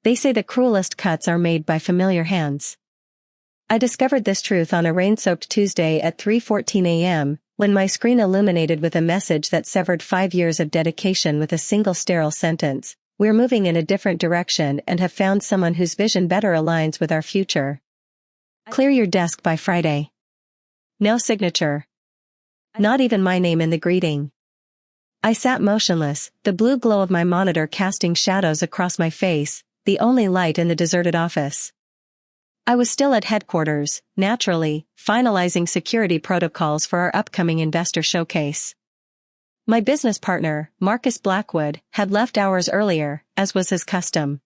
They say the cruelest cuts are made by familiar hands. I discovered this truth on a rain-soaked Tuesday at 3:14 a.m., when my screen illuminated with a message that severed 5 years of dedication with a single sterile sentence: "We're moving in a different direction and have found someone whose vision better aligns with our future. Clear your desk by Friday." No signature. Not even my name in the greeting. I sat motionless, the blue glow of my monitor casting shadows across my face, the only light in the deserted office. I was still at headquarters, naturally, finalizing security protocols for our upcoming investor showcase. My business partner, Marcus Blackwood, had left hours earlier, as was his custom.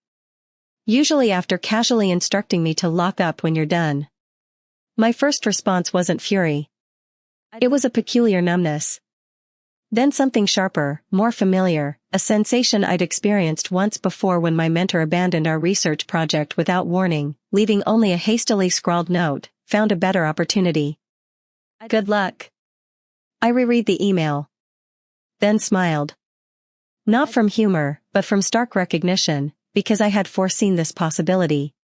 Usually after casually instructing me to lock up when you're done. My first response wasn't fury. It was a peculiar numbness. Then something sharper, more familiar, a sensation I'd experienced once before when my mentor abandoned our research project without warning, leaving only a hastily scrawled note: "Found a better opportunity. Good luck." I reread the email. Then smiled. Not from humor, but from stark recognition, because I had foreseen this possibility.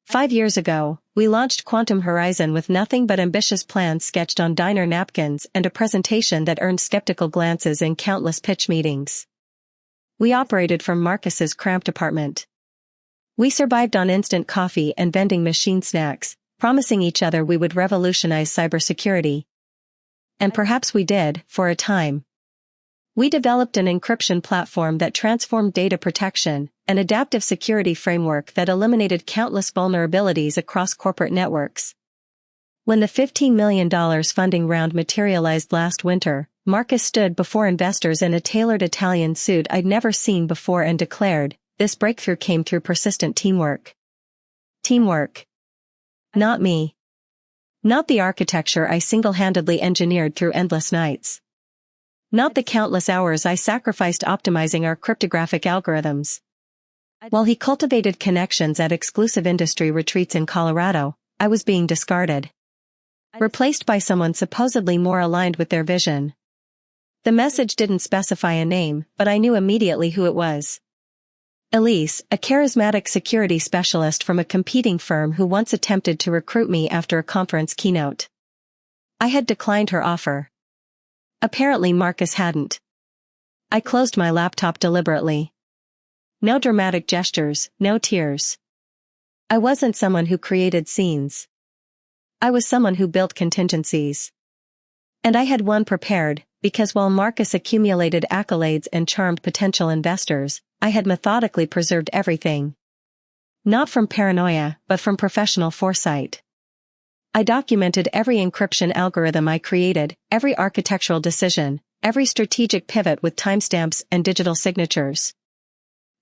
5 years ago, we launched Quantum Horizon with nothing but ambitious plans sketched on diner napkins and a presentation that earned skeptical glances in countless pitch meetings. We operated from Marcus's cramped apartment. We survived on instant coffee and vending machine snacks, promising each other we would revolutionize cybersecurity. And perhaps we did, for a time. We developed an encryption platform that transformed data protection, an adaptive security framework that eliminated countless vulnerabilities across corporate networks. When the $15 million funding round materialized last winter, Marcus stood before investors in a tailored Italian suit I'd never seen before and declared, "This breakthrough came through persistent teamwork." Teamwork. Not me. Not the architecture I single-handedly engineered through endless nights. Not the countless hours I sacrificed optimizing our cryptographic algorithms. While he cultivated connections at exclusive industry retreats in Colorado, I was being discarded. Replaced by someone supposedly more aligned with their vision. The message didn't specify a name, but I knew immediately who it was. Elise, a charismatic security specialist from a competing firm who once attempted to recruit me after a conference keynote. I had declined her offer. Apparently Marcus hadn't. I closed my laptop deliberately. No dramatic gestures, no tears. I wasn't someone who created scenes. I was someone who built contingencies. And I had one prepared, because while Marcus accumulated accolades and charmed potential investors, I had methodically preserved everything. Not from paranoia, but from professional foresight. I documented every encryption algorithm I created, every architectural decision, every strategic pivot with timestamps and digital signatures.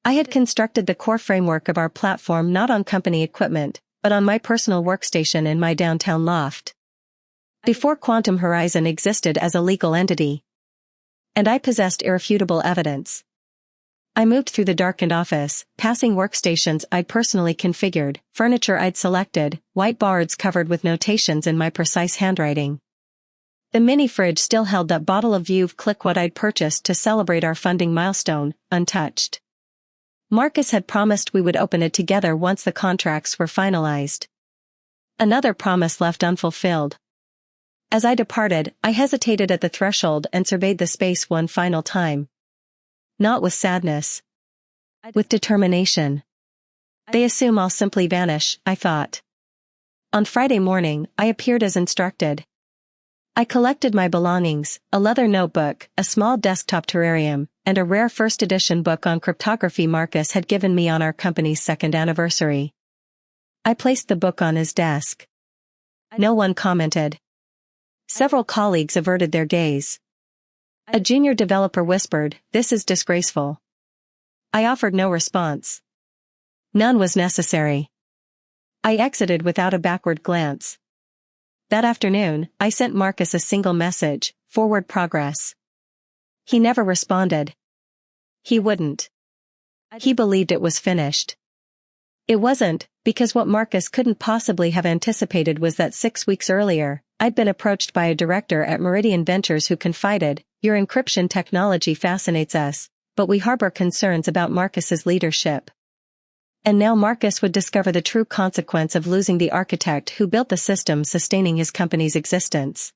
I had constructed the core framework of our platform not on company equipment, but on my personal workstation in my downtown loft. Before Quantum Horizon existed as a legal entity. And I possessed irrefutable evidence. I moved through the darkened office, passing workstations I'd personally configured, furniture I'd selected, whiteboards covered with notations in my precise handwriting. The mini fridge still held that bottle of Veuve Clicquot I'd purchased to celebrate our funding milestone, untouched. Marcus had promised we would open it together once the contracts were finalized. Another promise left unfulfilled. As I departed, I hesitated at the threshold and surveyed the space one final time. Not with sadness. With determination. They assume I'll simply vanish, I thought. On Friday morning, I appeared as instructed. I collected my belongings, a leather notebook, a small desktop terrarium, and a rare first edition book on cryptography Marcus had given me on our company's 2nd anniversary. I placed the book on his desk. No one commented. Several colleagues averted their gaze. A junior developer whispered, "This is disgraceful." I offered no response. None was necessary. I exited without a backward glance. That afternoon, I sent Marcus a single message, "Forward progress." He never responded. He wouldn't. He believed it was finished. It wasn't, because what Marcus couldn't possibly have anticipated was that 6 weeks earlier, I'd been approached by a director at Meridian Ventures who confided, "Your encryption technology fascinates us, but we harbor concerns about Marcus's leadership." And now Marcus would discover the true consequence of losing the architect who built the system sustaining his company's existence.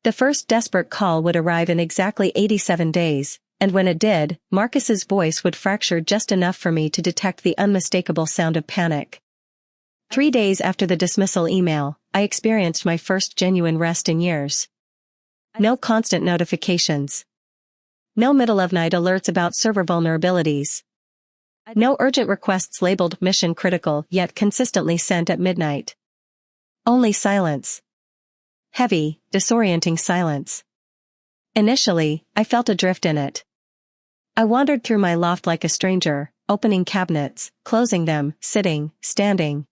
The first desperate call would arrive in exactly 87 days, and when it did, Marcus's voice would fracture just enough for me to detect the unmistakable sound of panic. 3 days after the dismissal email, I experienced my first genuine rest in years. No constant notifications. No middle-of-night alerts about server vulnerabilities. No urgent requests labeled mission critical yet consistently sent at midnight. Only silence. Heavy, disorienting silence. Initially, I felt adrift in it. I wandered through my loft like a stranger, opening cabinets, closing them, sitting, standing.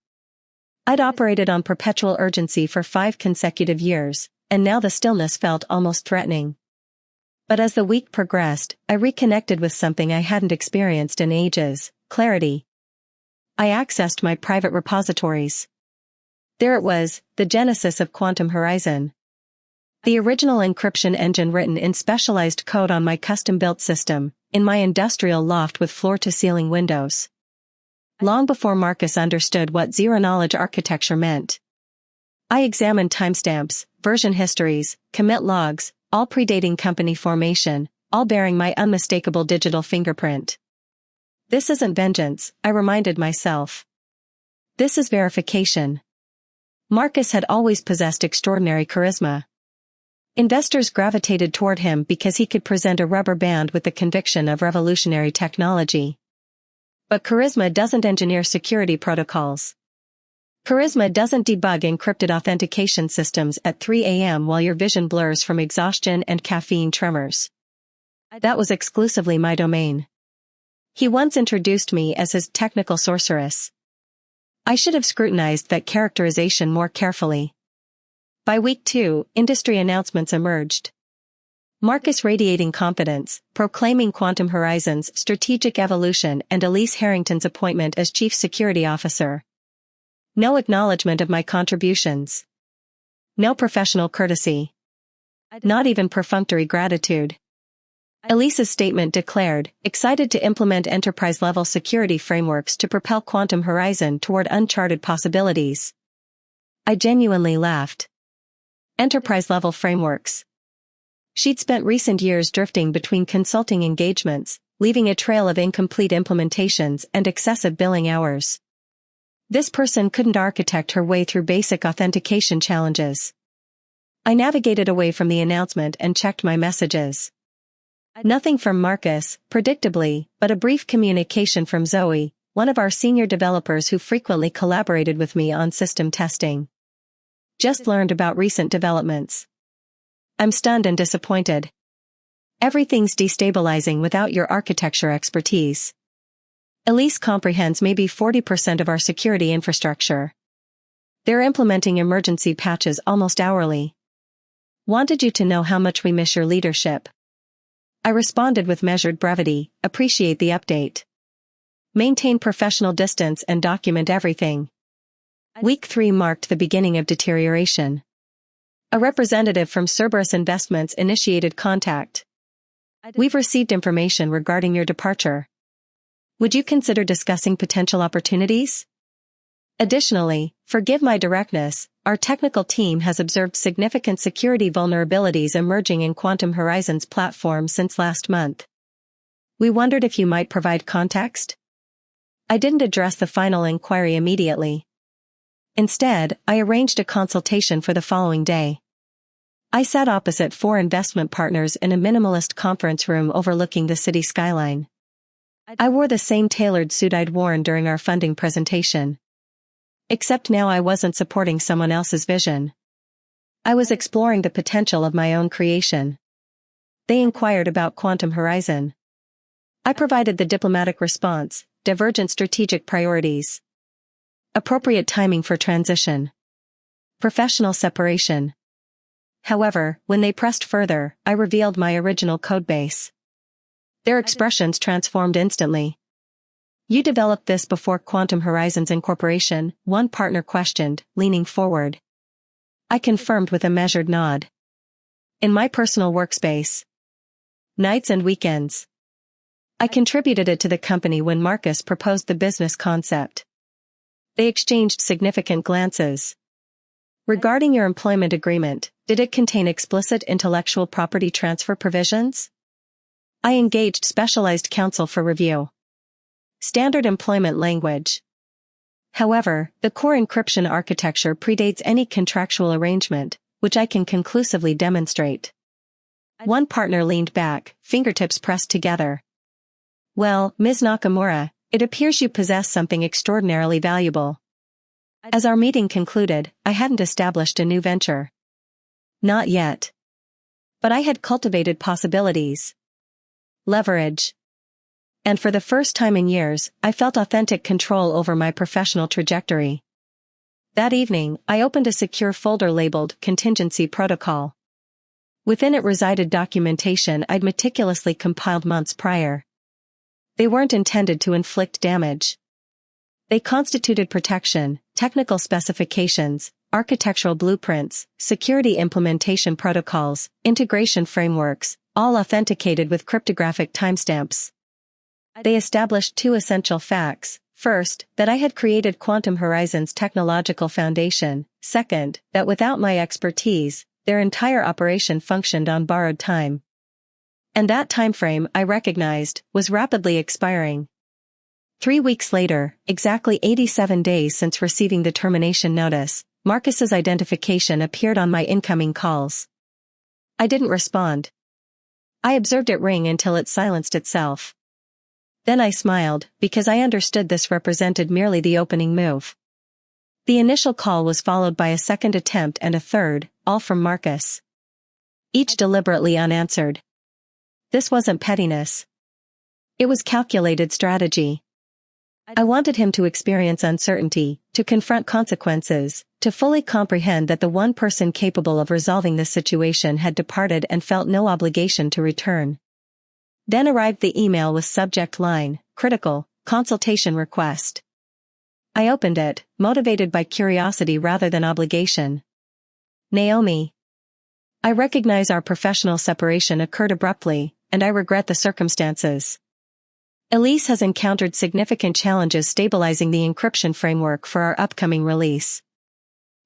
I'd operated on perpetual urgency for 5 consecutive years, and now the stillness felt almost threatening. But as the week progressed, I reconnected with something I hadn't experienced in ages: clarity. I accessed my private repositories. There it was, the genesis of Quantum Horizon. The original encryption engine written in specialized code on my custom-built system, in my industrial loft with floor-to-ceiling windows. Long before Marcus understood what zero-knowledge architecture meant. I examined timestamps, version histories, commit logs, all predating company formation, all bearing my unmistakable digital fingerprint. This isn't vengeance, I reminded myself. This is verification. Marcus had always possessed extraordinary charisma. Investors gravitated toward him because he could present a rubber band with the conviction of revolutionary technology. But charisma doesn't engineer security protocols. Charisma doesn't debug encrypted authentication systems at 3 a.m. while your vision blurs from exhaustion and caffeine tremors. That was exclusively my domain. He once introduced me as his technical sorceress. I should have scrutinized that characterization more carefully. By week 2, industry announcements emerged. Marcus radiating confidence, proclaiming Quantum Horizon's strategic evolution, and Elise Harrington's appointment as Chief Security Officer. No acknowledgement of my contributions. No professional courtesy. Not even perfunctory gratitude. Elise's statement declared, excited to implement enterprise-level security frameworks to propel Quantum Horizon toward uncharted possibilities. I genuinely laughed. Enterprise-level frameworks. She'd spent recent years drifting between consulting engagements, leaving a trail of incomplete implementations and excessive billing hours. This person couldn't architect her way through basic authentication challenges. I navigated away from the announcement and checked my messages. Nothing from Marcus, predictably, but a brief communication from Zoe, one of our senior developers who frequently collaborated with me on system testing. Just learned about recent developments. I'm stunned and disappointed. Everything's destabilizing without your architecture expertise. Elise comprehends maybe 40% of our security infrastructure. They're implementing emergency patches almost hourly. Wanted you to know how much we miss your leadership. I responded with measured brevity, appreciate the update. Maintain professional distance and document everything. Week 3 marked the beginning of deterioration. A representative from Cerberus Investments initiated contact. We've received information regarding your departure. Would you consider discussing potential opportunities? Additionally, forgive my directness, our technical team has observed significant security vulnerabilities emerging in Quantum Horizon's platform since last month. We wondered if you might provide context? I didn't address the final inquiry immediately. Instead, I arranged a consultation for the following day. I sat opposite 4 investment partners in a minimalist conference room overlooking the city skyline. I wore the same tailored suit I'd worn during our funding presentation. Except now I wasn't supporting someone else's vision. I was exploring the potential of my own creation. They inquired about Quantum Horizon. I provided the diplomatic response, divergent strategic priorities. Appropriate timing for transition. Professional separation. However, when they pressed further, I revealed my original codebase. Their expressions transformed instantly. You developed this before Quantum Horizon's incorporation, one partner questioned, leaning forward. I confirmed with a measured nod. In my personal workspace. Nights and weekends. I contributed it to the company when Marcus proposed the business concept. They exchanged significant glances. Regarding your employment agreement, did it contain explicit intellectual property transfer provisions? I engaged specialized counsel for review. Standard employment language. However, the core encryption architecture predates any contractual arrangement, which I can conclusively demonstrate. One partner leaned back, fingertips pressed together. Well, Ms. Nakamura, it appears you possess something extraordinarily valuable. As our meeting concluded, I hadn't established a new venture. Not yet. But I had cultivated possibilities. Leverage. And for the first time in years, I felt authentic control over my professional trajectory. That evening, I opened a secure folder labeled Contingency Protocol. Within it resided documentation I'd meticulously compiled months prior. They weren't intended to inflict damage. They constituted protection, technical specifications, architectural blueprints, security implementation protocols, integration frameworks, all authenticated with cryptographic timestamps. They established two essential facts. First, that I had created Quantum Horizon's technological foundation. Second, that without my expertise, their entire operation functioned on borrowed time. And that timeframe, I recognized, was rapidly expiring. 3 weeks later, exactly 87 days since receiving the termination notice, Marcus's identification appeared on my incoming calls. I didn't respond. I observed it ring until it silenced itself. Then I smiled, because I understood this represented merely the opening move. The initial call was followed by a second attempt and a third, all from Marcus. Each deliberately unanswered. This wasn't pettiness. It was calculated strategy. I wanted him to experience uncertainty, to confront consequences, to fully comprehend that the one person capable of resolving this situation had departed and felt no obligation to return. Then arrived the email with subject line, critical, consultation request. I opened it, motivated by curiosity rather than obligation. Naomi. I recognize our professional separation occurred abruptly, and I regret the circumstances. Elise has encountered significant challenges stabilizing the encryption framework for our upcoming release.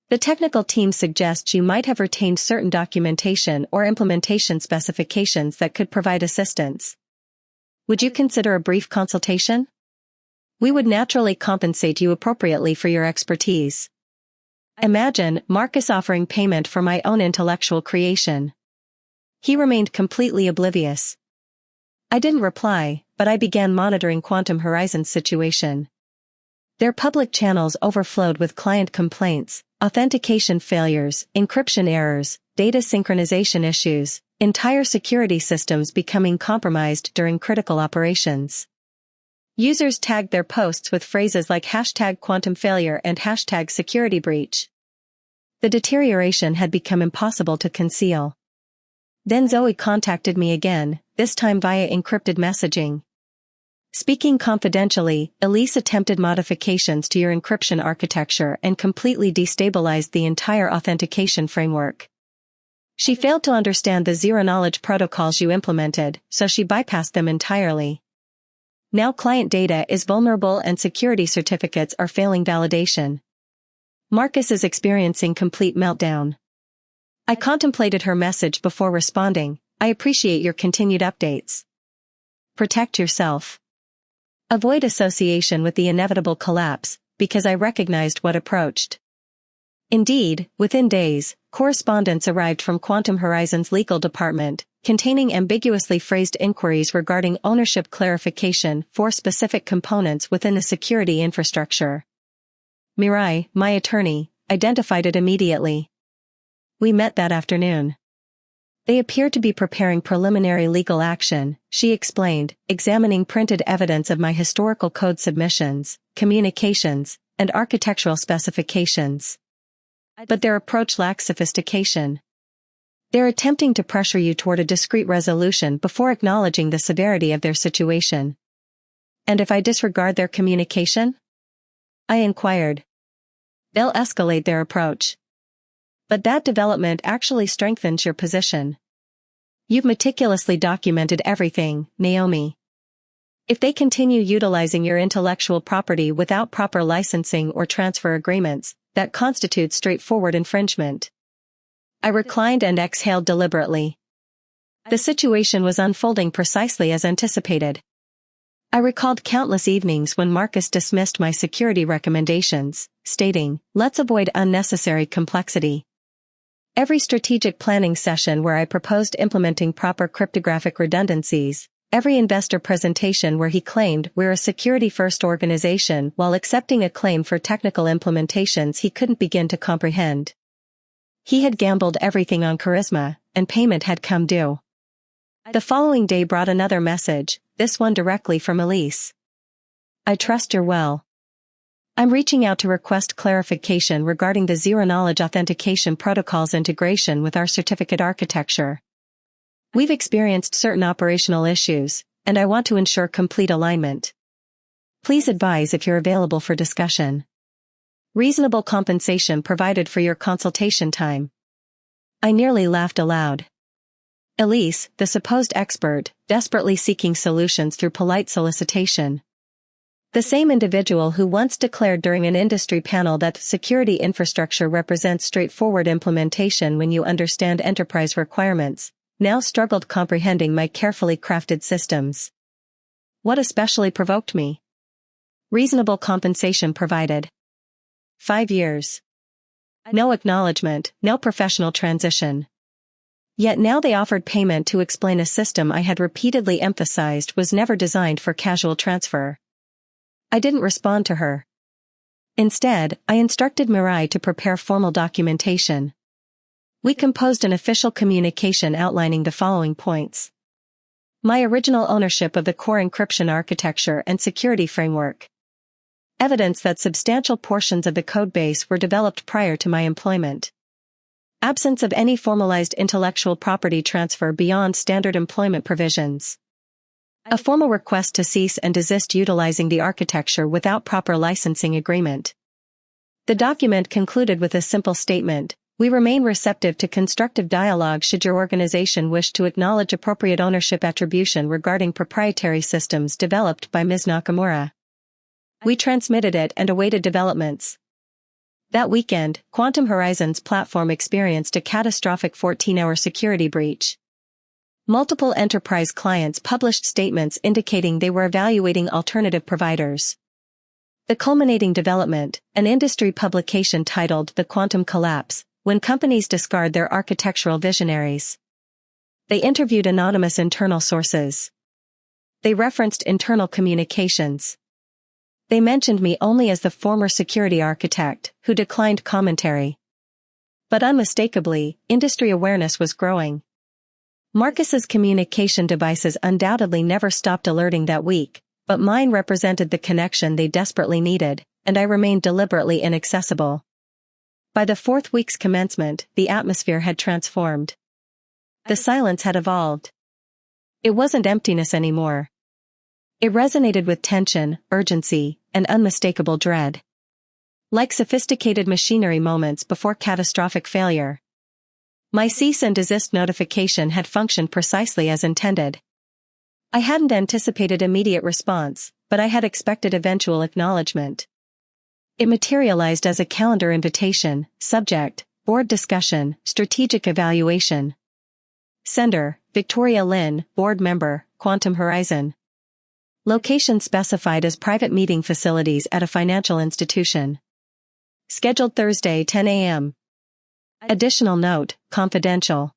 The technical team suggests you might have retained certain documentation or implementation specifications that could provide assistance. Would you consider a brief consultation? We would naturally compensate you appropriately for your expertise. Imagine Marcus offering payment for my own intellectual creation. He remained completely oblivious. I didn't reply, but I began monitoring Quantum Horizon's situation. Their public channels overflowed with client complaints, authentication failures, encryption errors, data synchronization issues, entire security systems becoming compromised during critical operations. Users tagged their posts with phrases like #quantumfailure and #security-breach. The deterioration had become impossible to conceal. Then Zoe contacted me again, this time via encrypted messaging. Speaking confidentially, Elise attempted modifications to your encryption architecture and completely destabilized the entire authentication framework. She failed to understand the zero-knowledge protocols you implemented, so she bypassed them entirely. Now client data is vulnerable and security certificates are failing validation. Marcus is experiencing complete meltdown. I contemplated her message before responding. I appreciate your continued updates. Protect yourself. Avoid association with the inevitable collapse, because I recognized what approached. Indeed, within days, correspondence arrived from Quantum Horizon's legal department, containing ambiguously phrased inquiries regarding ownership clarification for specific components within the security infrastructure. Mirai, my attorney, identified it immediately. We met that afternoon. They appear to be preparing preliminary legal action, she explained, examining printed evidence of my historical code submissions, communications, and architectural specifications. But their approach lacks sophistication. They're attempting to pressure you toward a discreet resolution before acknowledging the severity of their situation. And if I disregard their communication? I inquired. They'll escalate their approach. But that development actually strengthens your position. You've meticulously documented everything, Naomi. If they continue utilizing your intellectual property without proper licensing or transfer agreements, that constitutes straightforward infringement. I reclined and exhaled deliberately. The situation was unfolding precisely as anticipated. I recalled countless evenings when Marcus dismissed my security recommendations, stating, "Let's avoid unnecessary complexity." Every strategic planning session where I proposed implementing proper cryptographic redundancies, every investor presentation where he claimed we're a security-first organization while accepting a claim for technical implementations he couldn't begin to comprehend. He had gambled everything on charisma, and payment had come due. The following day brought another message, this one directly from Elise. "I trust you're well. I'm reaching out to request clarification regarding the zero-knowledge authentication protocol's integration with our certificate architecture. We've experienced certain operational issues, and I want to ensure complete alignment. Please advise if you're available for discussion. Reasonable compensation provided for your consultation time." I nearly laughed aloud. Elise, the supposed expert, desperately seeking solutions through polite solicitation. The same individual who once declared during an industry panel that security infrastructure represents straightforward implementation when you understand enterprise requirements, now struggled comprehending my carefully crafted systems. What especially provoked me? Reasonable compensation provided. 5 years. No acknowledgement, no professional transition. Yet now they offered payment to explain a system I had repeatedly emphasized was never designed for casual transfer. I didn't respond to her. Instead, I instructed Mirai to prepare formal documentation. We composed an official communication outlining the following points. My original ownership of the core encryption architecture and security framework. Evidence that substantial portions of the codebase were developed prior to my employment. Absence of any formalized intellectual property transfer beyond standard employment provisions. A formal request to cease and desist utilizing the architecture without proper licensing agreement. The document concluded with a simple statement: "We remain receptive to constructive dialogue should your organization wish to acknowledge appropriate ownership attribution regarding proprietary systems developed by Ms. Nakamura." We transmitted it and awaited developments. That weekend, Quantum Horizon's platform experienced a catastrophic 14-hour security breach. Multiple enterprise clients published statements indicating they were evaluating alternative providers. The culminating development, an industry publication titled "The Quantum Collapse," when companies discard their architectural visionaries. They interviewed anonymous internal sources. They referenced internal communications. They mentioned me only as the former security architect, who declined commentary. But unmistakably, industry awareness was growing. Marcus's communication devices undoubtedly never stopped alerting that week, but mine represented the connection they desperately needed, and I remained deliberately inaccessible. By the 4th week's commencement, the atmosphere had transformed. The silence had evolved. It wasn't emptiness anymore. It resonated with tension, urgency, and unmistakable dread. Like sophisticated machinery moments before catastrophic failure. My cease and desist notification had functioned precisely as intended. I hadn't anticipated immediate response, but I had expected eventual acknowledgement. It materialized as a calendar invitation, subject, board discussion, strategic evaluation. Sender, Victoria Lin, board member, Quantum Horizon. Location specified as private meeting facilities at a financial institution. Scheduled Thursday 10 a.m. Additional note, confidential.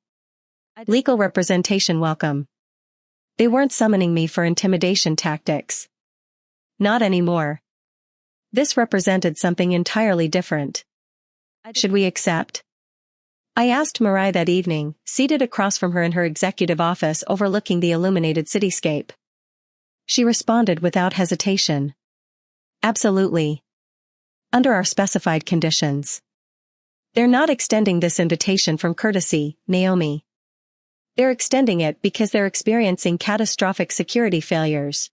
Legal representation welcome. They weren't summoning me for intimidation tactics. Not anymore. This represented something entirely different. Should we accept? I asked Mirai that evening, seated across from her in her executive office overlooking the illuminated cityscape. She responded without hesitation. Absolutely. Under our specified conditions. They're not extending this invitation from courtesy, Naomi. They're extending it because they're experiencing catastrophic security failures.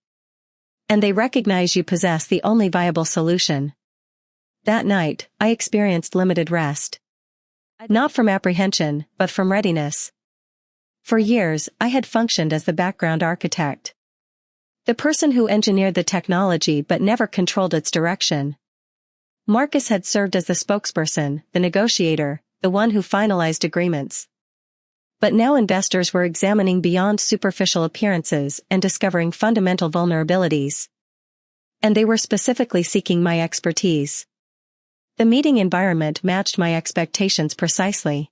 And they recognize you possess the only viable solution. That night, I experienced limited rest. Not from apprehension, but from readiness. For years, I had functioned as the background architect. The person who engineered the technology but never controlled its direction. Marcus had served as the spokesperson, the negotiator, the one who finalized agreements. But now investors were examining beyond superficial appearances and discovering fundamental vulnerabilities. And they were specifically seeking my expertise. The meeting environment matched my expectations precisely.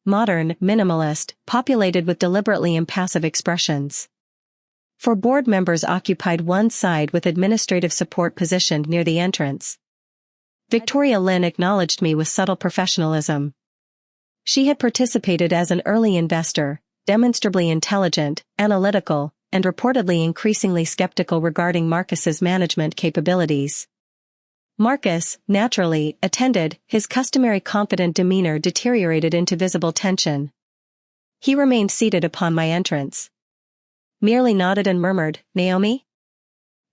Modern, minimalist, populated with deliberately impassive expressions. 4 board members occupied one side with administrative support positioned near the entrance. Victoria Lynn acknowledged me with subtle professionalism. She had participated as an early investor, demonstrably intelligent, analytical, and reportedly increasingly skeptical regarding Marcus's management capabilities. Marcus, naturally, attended, his customary confident demeanor deteriorated into visible tension. He remained seated upon my entrance. Merely nodded and murmured, "Naomi?"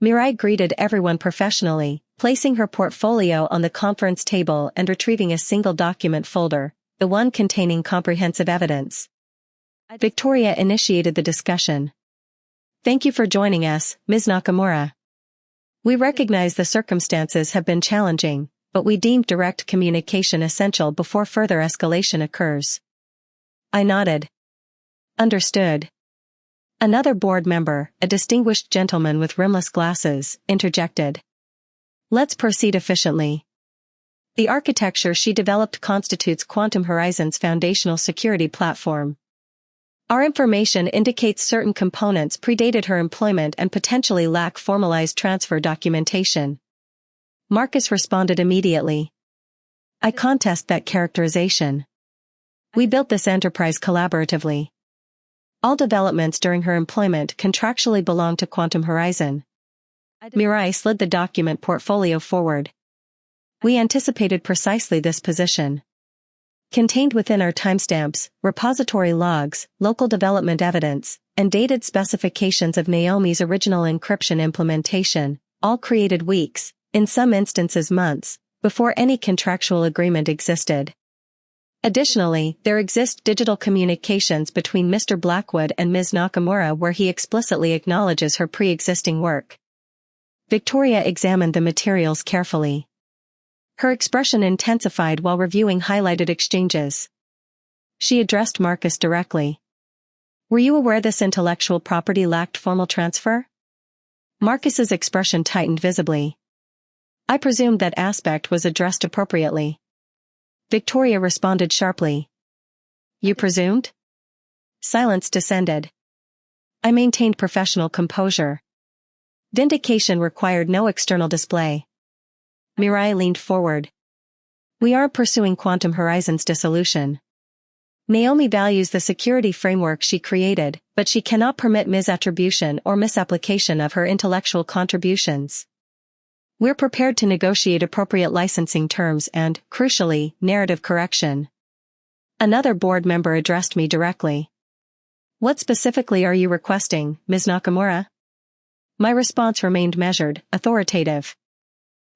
Mirai greeted everyone professionally, placing her portfolio on the conference table and retrieving a single document folder, the one containing comprehensive evidence. Victoria initiated the discussion. "Thank you for joining us, Ms. Nakamura. We recognize the circumstances have been challenging, but we deemed direct communication essential before further escalation occurs." I nodded. "Understood." Another board member, a distinguished gentleman with rimless glasses, interjected. "Let's proceed efficiently. The architecture she developed constitutes Quantum Horizon's foundational security platform. Our information indicates certain components predated her employment and potentially lack formalized transfer documentation." Marcus responded immediately. "I contest that characterization. We built this enterprise collaboratively. All developments during her employment contractually belong to Quantum Horizon." Mirai slid the document portfolio forward. "We anticipated precisely this position. Contained within our timestamps, repository logs, local development evidence, and dated specifications of Naomi's original encryption implementation, all created weeks, in some instances months, before any contractual agreement existed. Additionally, there exist digital communications between Mr. Blackwood and Ms. Nakamura where he explicitly acknowledges her pre-existing work." Victoria examined the materials carefully. Her expression intensified while reviewing highlighted exchanges. She addressed Marcus directly. "Were you aware this intellectual property lacked formal transfer?" Marcus's expression tightened visibly. I presumed that aspect was addressed appropriately. Victoria responded sharply. "You presumed?" Silence descended. I maintained professional composure. Vindication required no external display. Mirai leaned forward. "We aren't pursuing Quantum Horizon's dissolution. Naomi values the security framework she created, but she cannot permit misattribution or misapplication of her intellectual contributions. We're prepared to negotiate appropriate licensing terms and, crucially, narrative correction." Another board member addressed me directly. "What specifically are you requesting, Ms. Nakamura?" My response remained measured, authoritative.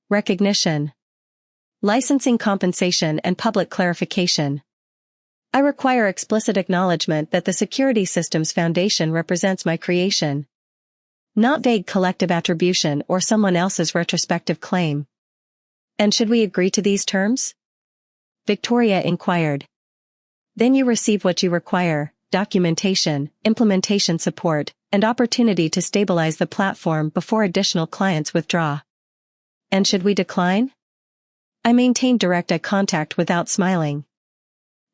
"Recognition. Licensing compensation and public clarification. I require explicit acknowledgement that the security system's foundation represents my creation. Not vague collective attribution or someone else's retrospective claim." "And should we agree to these terms?" Victoria inquired. "Then you receive what you require: documentation, implementation support, and opportunity to stabilize the platform before additional clients withdraw." "And should we decline?" I maintained direct eye contact without smiling.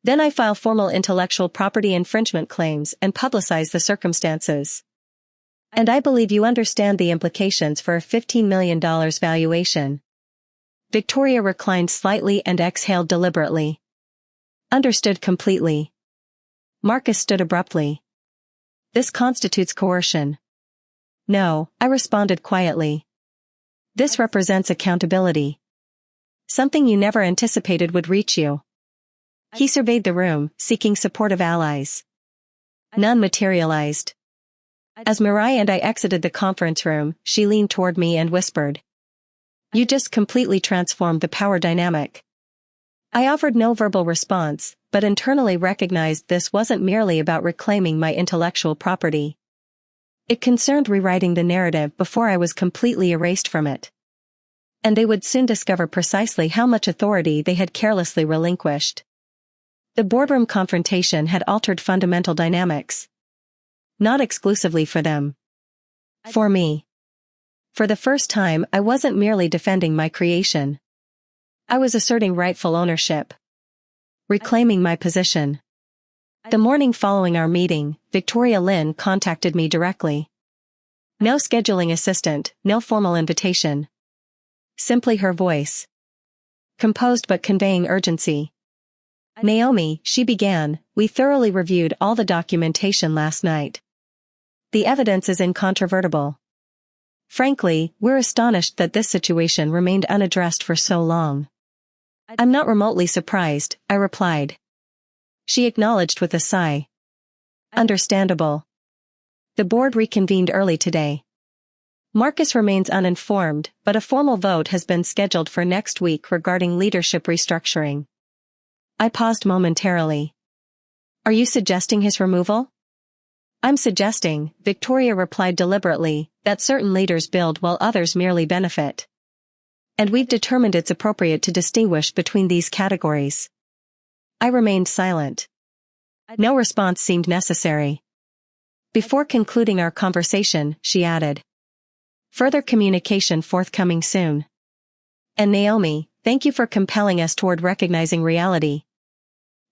"Then I file formal intellectual property infringement claims and publicize the circumstances. And I believe you understand the implications for a $15 million valuation." Victoria reclined slightly and exhaled deliberately. "Understood completely." Marcus stood abruptly. "This constitutes coercion." "No," I responded quietly. "This represents accountability. Something you never anticipated would reach you." He surveyed the room, seeking supportive allies. None materialized. As Mirai and I exited the conference room, she leaned toward me and whispered, "You just completely transformed the power dynamic." I offered no verbal response, but internally recognized this wasn't merely about reclaiming my intellectual property. It concerned rewriting the narrative before I was completely erased from it. And they would soon discover precisely how much authority they had carelessly relinquished. The boardroom confrontation had altered fundamental dynamics. Not exclusively for them. For me. For the first time, I wasn't merely defending my creation. I was asserting rightful ownership. Reclaiming my position. The morning following our meeting, Victoria Lynn contacted me directly. No scheduling assistant, no formal invitation. Simply her voice. Composed but conveying urgency. Naomi, she began, we thoroughly reviewed all the documentation last night. The evidence is incontrovertible. Frankly, we're astonished that this situation remained unaddressed for so long. I'm not remotely surprised, I replied. She acknowledged with a sigh. Understandable. The board reconvened early today. Marcus remains uninformed, but a formal vote has been scheduled for next week regarding leadership restructuring. I paused momentarily. Are you suggesting his removal? I'm suggesting, Victoria replied deliberately, that certain leaders build while others merely benefit. And we've determined it's appropriate to distinguish between these categories. I remained silent. No response seemed necessary. Before concluding our conversation, she added. Further communication forthcoming soon. And Naomi, thank you for compelling us toward recognizing reality.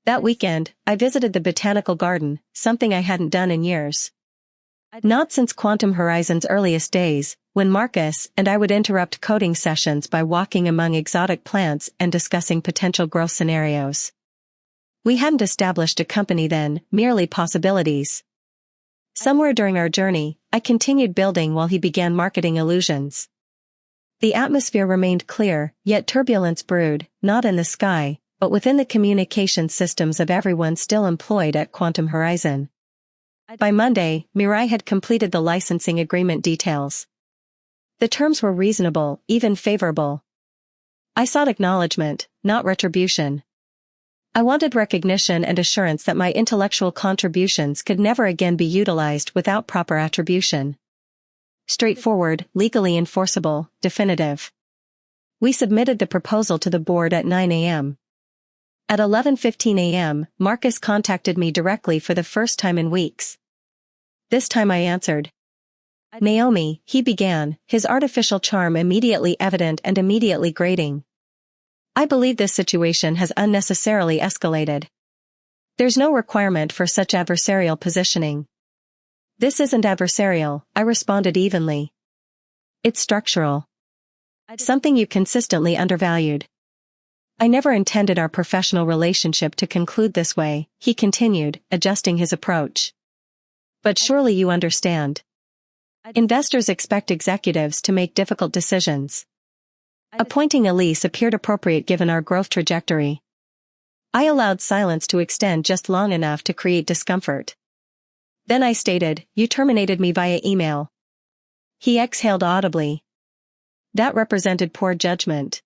That weekend, I visited the botanical garden, something I hadn't done in years. Not since Quantum Horizon's earliest days, when Marcus and I would interrupt coding sessions by walking among exotic plants and discussing potential growth scenarios. We hadn't established a company then, merely possibilities. Somewhere during our journey, I continued building while he began marketing illusions. The atmosphere remained clear, yet turbulence brewed, not in the sky, but within the communication systems of everyone still employed at Quantum Horizon. By Monday, Mirai had completed the licensing agreement details. The terms were reasonable, even favorable. I sought acknowledgement, not retribution. I wanted recognition and assurance that my intellectual contributions could never again be utilized without proper attribution. Straightforward, legally enforceable, definitive. We submitted the proposal to the board at 9 a.m. At 11:15 a.m., Marcus contacted me directly for the first time in weeks. This time I answered. Naomi, he began, his artificial charm immediately evident and immediately grating. I believe this situation has unnecessarily escalated. There's no requirement for such adversarial positioning. This isn't adversarial, I responded evenly. It's structural. Something you consistently undervalued. I never intended our professional relationship to conclude this way, he continued, adjusting his approach. But surely you understand. Investors expect executives to make difficult decisions. Appointing Elise appeared appropriate given our growth trajectory. I allowed silence to extend just long enough to create discomfort. Then I stated, you terminated me via email. He exhaled audibly. That represented poor judgment.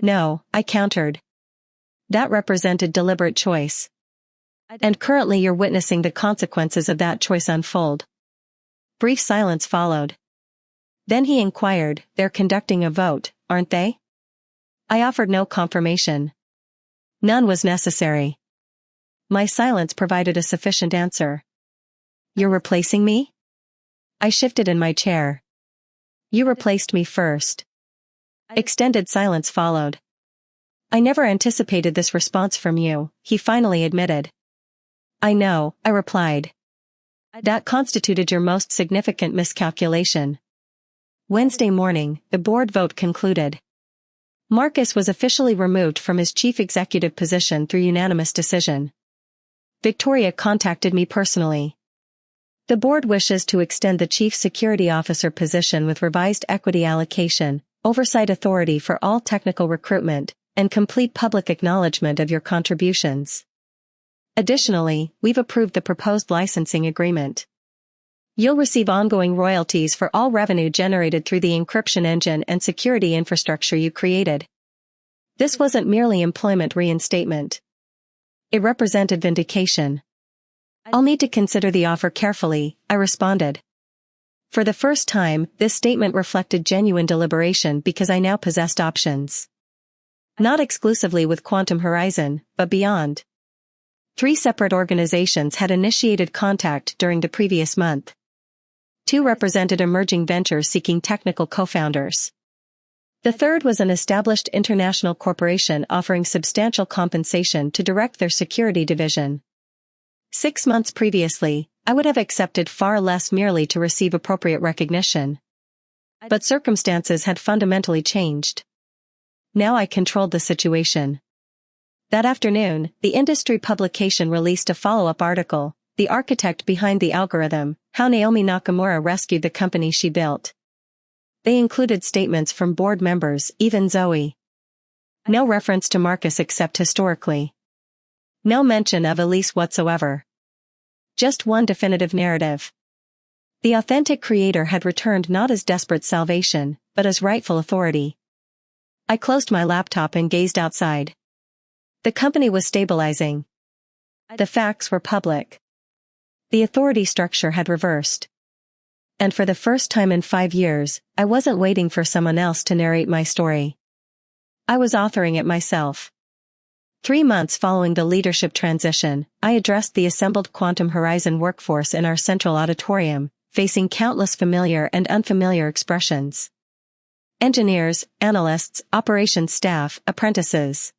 No, I countered. That represented deliberate choice. And currently you're witnessing the consequences of that choice unfold. Brief silence followed. Then he inquired, they're conducting a vote, aren't they? I offered no confirmation. None was necessary. My silence provided a sufficient answer. You're replacing me? I shifted in my chair. You replaced me first. Extended silence followed. I never anticipated this response from you, he finally admitted. I know, I replied. That constituted your most significant miscalculation. Wednesday morning, the board vote concluded. Marcus was officially removed from his chief executive position through unanimous decision. Victoria contacted me personally. The board wishes to extend the chief security officer position with revised equity allocation, oversight authority for all technical recruitment, and complete public acknowledgement of your contributions. Additionally, we've approved the proposed licensing agreement. You'll receive ongoing royalties for all revenue generated through the encryption engine and security infrastructure you created. This wasn't merely employment reinstatement. It represented vindication. I'll need to consider the offer carefully, I responded. For the first time, this statement reflected genuine deliberation because I now possessed options. Not exclusively with Quantum Horizon, but beyond. 3 separate organizations had initiated contact during the previous month. 2 represented emerging ventures seeking technical co-founders. The third was an established international corporation offering substantial compensation to direct their security division. 6 months previously, I would have accepted far less merely to receive appropriate recognition. But circumstances had fundamentally changed. Now I controlled the situation. That afternoon, the industry publication released a follow-up article, "The Architect Behind the Algorithm: How Naomi Nakamura Rescued the Company She Built." They included statements from board members, even Zoe. No reference to Marcus except historically. No mention of Elise whatsoever. Just one definitive narrative. The authentic creator had returned not as desperate salvation, but as rightful authority. I closed my laptop and gazed outside. The company was stabilizing. The facts were public. The authority structure had reversed. And for the first time in 5 years, I wasn't waiting for someone else to narrate my story. I was authoring it myself. 3 months following the leadership transition, I addressed the assembled Quantum Horizon workforce in our central auditorium, facing countless familiar and unfamiliar expressions. Engineers, analysts, operations staff, apprentices.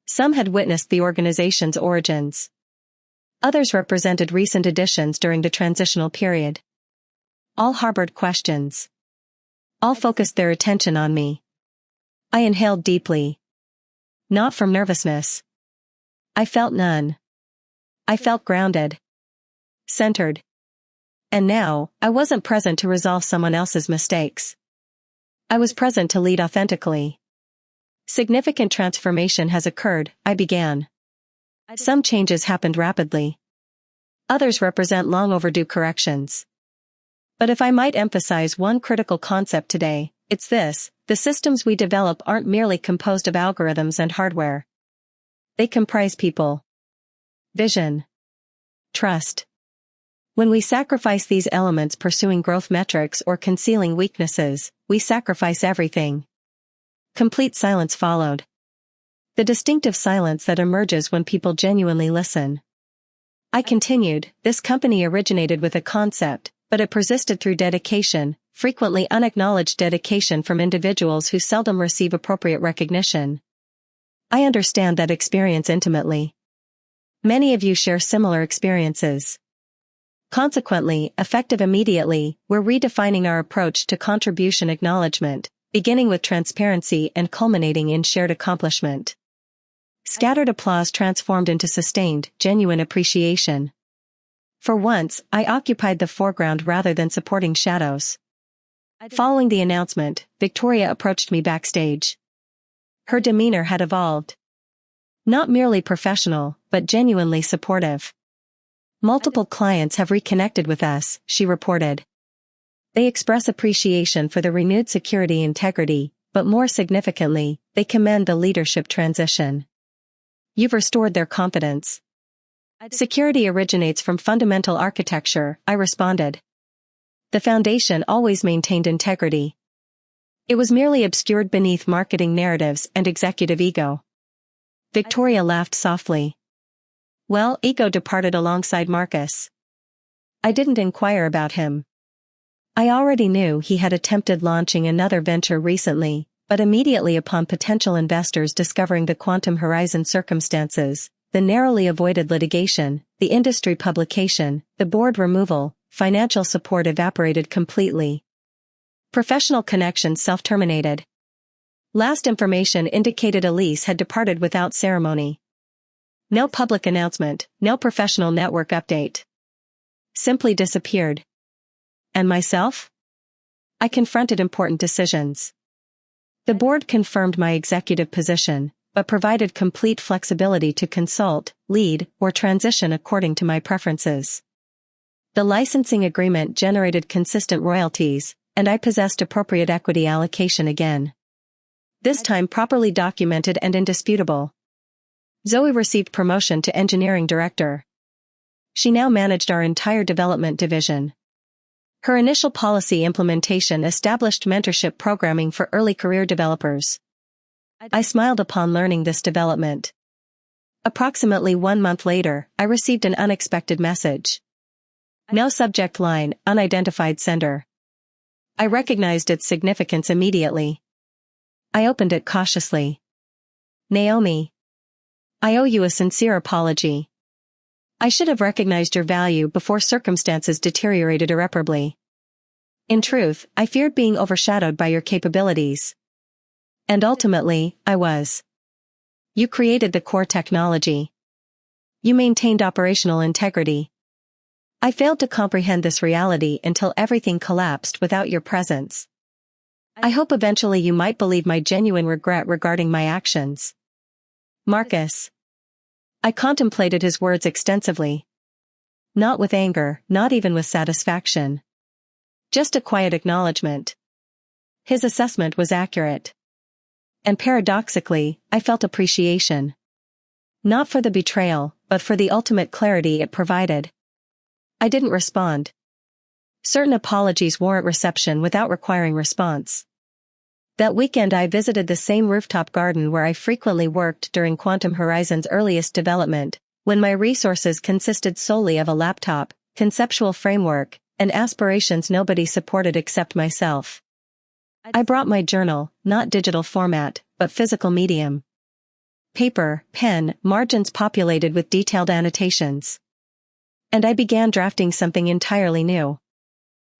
Some had witnessed the organization's origins. Others represented recent additions during the transitional period. All harbored questions. All focused their attention on me. I inhaled deeply. Not from nervousness. I felt none. I felt grounded. Centered. And now, I wasn't present to resolve someone else's mistakes. I was present to lead authentically. Significant transformation has occurred, I began. Some changes happened rapidly. Others represent long overdue corrections. But if I might emphasize one critical concept today, it's this: the systems we develop aren't merely composed of algorithms and hardware. They comprise people. Vision. Trust. When we sacrifice these elements pursuing growth metrics or concealing weaknesses, we sacrifice everything. Complete silence followed. The distinctive silence that emerges when people genuinely listen. I continued, this company originated with a concept, but it persisted through dedication, frequently unacknowledged dedication from individuals who seldom receive appropriate recognition. I understand that experience intimately. Many of you share similar experiences. Consequently, effective immediately, we're redefining our approach to contribution acknowledgement, beginning with transparency and culminating in shared accomplishment. Scattered applause transformed into sustained, genuine appreciation. For once, I occupied the foreground rather than supporting shadows. Following the announcement, Victoria approached me backstage. Her demeanor had evolved. Not merely professional, but genuinely supportive. Multiple clients have reconnected with us, she reported. They express appreciation for the renewed security integrity, but more significantly, they commend the leadership transition. You've restored their confidence. Security originates from fundamental architecture, I responded. The foundation always maintained integrity. It was merely obscured beneath marketing narratives and executive ego. Victoria laughed softly. Well, ego departed alongside Marcus. I didn't inquire about him. I already knew he had attempted launching another venture recently, but immediately upon potential investors discovering the Quantum Horizon circumstances, the narrowly avoided litigation, the industry publication, the board removal, financial support evaporated completely. Professional connections self-terminated. Last information indicated Elise had departed without ceremony. No public announcement, no professional network update. Simply disappeared. And myself? I confronted important decisions. The board confirmed my executive position, but provided complete flexibility to consult, lead, or transition according to my preferences. The licensing agreement generated consistent royalties, and I possessed appropriate equity allocation again. This time properly documented and indisputable. Zoe received promotion to engineering director. She now managed our entire development division. Her initial policy implementation established mentorship programming for early career developers. I smiled upon learning this development. Approximately 1 month later, I received an unexpected message. No subject line, unidentified sender. I recognized its significance immediately. I opened it cautiously. Naomi. I owe you a sincere apology. I should have recognized your value before circumstances deteriorated irreparably. In truth, I feared being overshadowed by your capabilities. And ultimately, I was. You created the core technology. You maintained operational integrity. I failed to comprehend this reality until everything collapsed without your presence. I hope eventually you might believe my genuine regret regarding my actions. Marcus. I contemplated his words extensively. Not with anger, not even with satisfaction. Just a quiet acknowledgement. His assessment was accurate. And paradoxically, I felt appreciation. Not for the betrayal, but for the ultimate clarity it provided. I didn't respond. Certain apologies warrant reception without requiring response. That weekend I visited the same rooftop garden where I frequently worked during Quantum Horizon's earliest development, when my resources consisted solely of a laptop, conceptual framework, and aspirations nobody supported except myself. I brought my journal, not digital format, but physical medium. Paper, pen, margins populated with detailed annotations. And I began drafting something entirely new.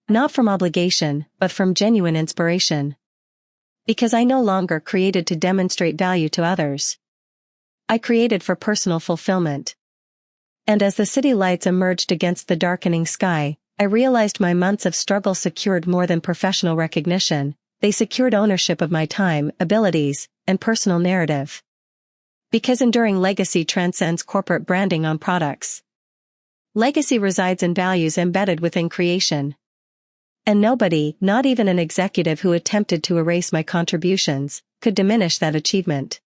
Not from obligation, but from genuine inspiration. Because I no longer created to demonstrate value to others. I created for personal fulfillment. And as the city lights emerged against the darkening sky, I realized my months of struggle secured more than professional recognition. They secured ownership of my time, abilities, and personal narrative. Because enduring legacy transcends corporate branding on products. Legacy resides in values embedded within creation. And nobody, not even an executive who attempted to erase my contributions, could diminish that achievement.